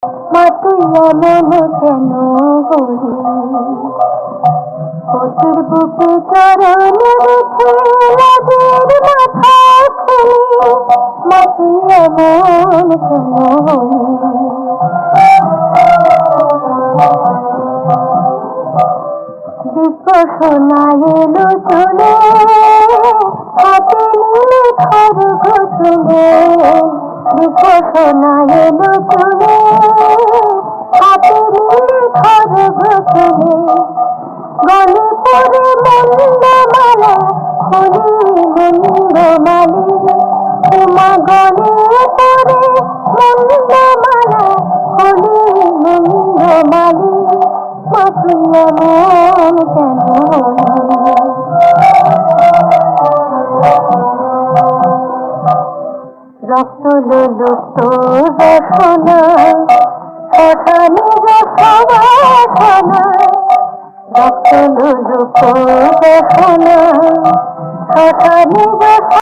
মা তুই এমন কেন হলি, পতির বুকে চরণ রেখে লাগের মাথা খেলি। মা তুই এমন কেন হলি। দিব্য সোনা এলো চলে, হাতে নিলে খড়গ তুলে। দিব্য সোনা এলো চলে, হাতে নিলে খড়গ তুলে। গলে পরে মন্দমালা, হরি মন্দমালি। উমা গলে পরে মন্দমালা, হরি মন্দমালি। মা তুই এমন কেন হলি। রক্ত লোলুপ্ত রসনা, শ্মশানে রসবাসনা। রক্ত লোলুপ্ত রসনা, শ্মশানে